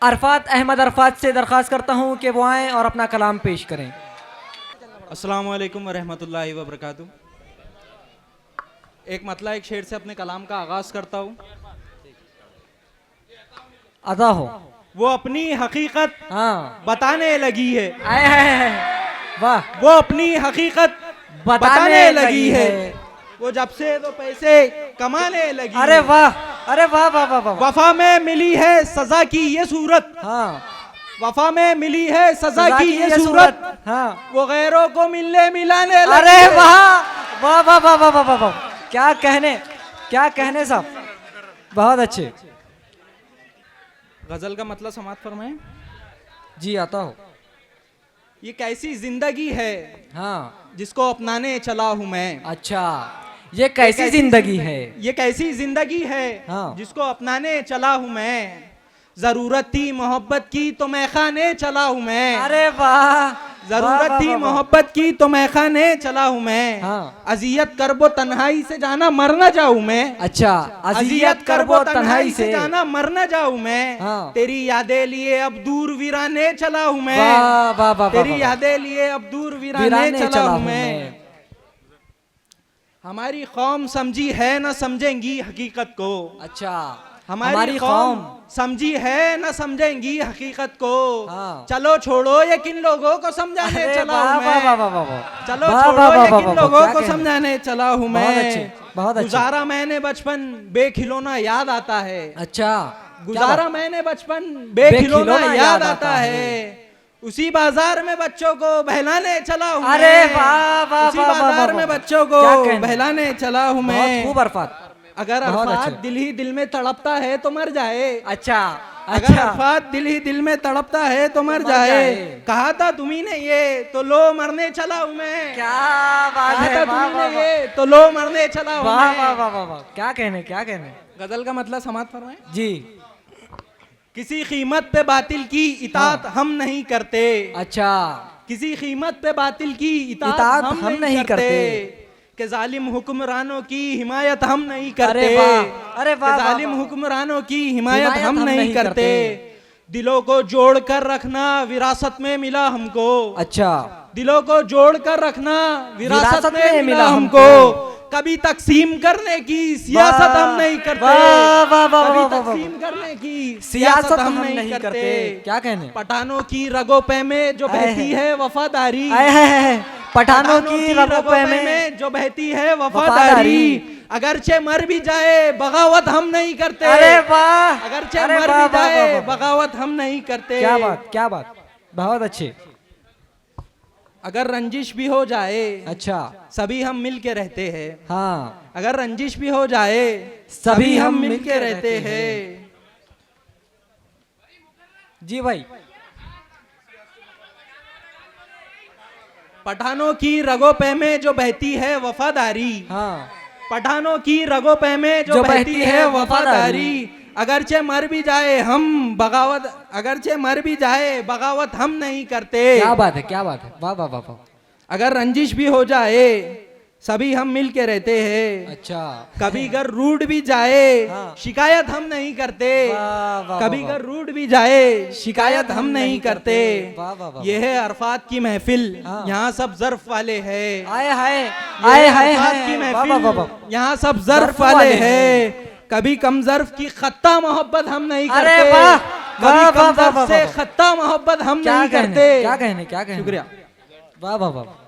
अरफात अहमद अरफात से दरख्वास्त करता हूँ कि वो आएँ और अपना कलाम पेश करें। अस्सलाम वालेकुम वरहमतुल्लाहि वबरकातुहू। एक मतला एक शेर से अपने कलाम का आगाज करता हूँ। अदा हो। वो अपनी हकीकत हाँ, बताने लगी है, आए है, वाह, वो अपनी हकीकत बताने लगी है, वो जब से तो पैसे कमाने लगी अरे है। वाह, अरे वाह वाह वाह वाह। वफा में मिली है सजा की ये सूरत, हाँ, वफा में मिली है सजा की ये सूरत, हाँ, वो गैरों को मिलने मिलाने लगी अरे है। वाह वाह वाह वाह वाह वाह वाह वाह, क्या कहने, क्या कहने साहब, बहुत अच्छे। गजल का मतलब समाप्त फरमाएं। जी आता हो। ये कैसी जिंदगी है हाँ, जिसको अपनाने चला हूं मैं। अच्छा, ये कैसी जिंदगी है। ये कैसी जिंदगी है हाँ। जिसको अपनाने चला हूं मैं। जरूरत थी मोहब्बत की तो मैं खाने चला हूं मैं। अरे वाह, जरूरत थी मोहब्बत की तो मैं खाने चला हूं मैं। हाँ। अजियत करबो तन्हाई से जाना मर न जाऊं मैं। अच्छा, अजियत करबो तन्हाई से जाना मर न जाऊं मैं। हाँ। तेरी यादें लिए अब दूर वीराने चला हूं मैं। वाह वाह वाह, तेरी यादें लिए अब दूर वीराने चला हूं मैं। हमारी कौम समझी है न समझेंगी हकीकत को। अच्छा, हमारी कौम समझी है न समझेंगी हकीकत को। हाँ। चलो छोड़ो ये किन लोगों को समझाने चला हूं मैं। वाह वाह वाह वाह, चलो वाह, छोड़ो वाह, ये वाह, किन वाह, लोगों क्या को कहने। समझाने चला हूं मैं। बहुत अच्छे, बहुत अच्छे। गुजारा मैंने बचपन बेखिलौना याद आता है। अच्छा, गुजारा मैंने बचपन बेखिलौना याद आता है। उसी बाजार में बच्चों को बहलाने चला हूं अरे मैं। वाह वाह उसी वाह वाह, बाजार वाह, में वाह। बच्चों को क्या कहने। बहलाने चला हूं मैं। बहुत खूब अरफात। अगर बहुत अरफात अच्छे। दिल ही दिल में तड़पता है तो मर जाए। अच्छा, अगर अच्छा, अरफात दिल ही दिल में तड़पता है तो मर मर जाए। जाए। कहा था तुम्ही ने ये तो लो मरने चला हूं मैं। क्या बात कहा है, था वाह तुम्ही वाह ने वाह, ये तो लो मरने चला हूं वाह मैं। वाह वाह वाह वाह, क्या कहने, क्या कहने। गजल का मतलब समाप्त फरमाएं। जी, किसी कीमत पे बातिल की इतात हम नहीं करते। अच्छा, किसी कीमत पे बातिल की इतात इतात हम हम नहीं नहीं करते। करते। कि जालिम हुक्मरानों की हिमायत हम नहीं करते। अरे वाह, अरे वाह, कि वाह, जालिम वाह। हुक्मरानों की हिमायत हम नहीं करते। दिलों को जोड़ कर रखना विरासत में मिला हमको। अच्छा, दिलों को जोड़ कर रखना विरासत में मिला हमको। कभी तकसीम करने की सियासत हम नहीं करते। वाह वाह वाह कभी वाह वाह, तकसीम करने की सियासत हम नहीं करते। क्या कहने। पठानों की रगों पे में जो बहती है वफादारी। आए है, पठानों की रगों पे में जो बहती है वफादारी। अगरचे मर भी जाए बगावत हम नहीं करते। अरे वाह, अगरचे अरे मर वाह, भी वाह, वाह, जाए वाह। बगावत हम नहीं करते। क्या बात, क्या बात, बहुत अच्छे। अगर रंजिश भी हो जाए अच्छा, सभी हम मिल के रहते हैं। हाँ, अगर रंजिश भी हो जाए सभी हम मिल के रहते हैं। जी भाई। पठानों की रगों पे में जो बहती है वफादारी। हाँ, पठानों की रगों पे में जो बहती है वफादारी। अगरचे मर भी जाए हम बगावत, अगरचे मर भी जाए बगावत हम नहीं करते। क्या बात है, क्या बात है, वाह वाह वाह वाह। अगर रंजिश भी हो जाए सभी हम मिल के रहते हैं। अच्छा, कभी अगर रूठ भी जाए हाँ। शिकायत हम नहीं करते। वाह, वाह, कभी वाह, अगर रूठ भी जाए शिकायत हम नहीं करते। वाह, वाह, वाह, ये है अरफात की महफिल, हाँ। यहाँ सब जर्फ वाले हैं। आए हाय, ये आए है हाय अरफात हाय, की वाह वाह वाह महफिल, वाह। यहाँ सब जर्फ जर्फ वाले वाले हैं। कभी कम जर्फ की खत्ता मोहब्बत हम नहीं अरे करते। वाह, कभी वाह, कम वाह, वाह, जर्फ वाह, से वाह। खत्ता मोहब्बत हम क्या नहीं कहने, करते। क्या कहने, क्या कहने। शुक्रिया। वाह वाह वाह।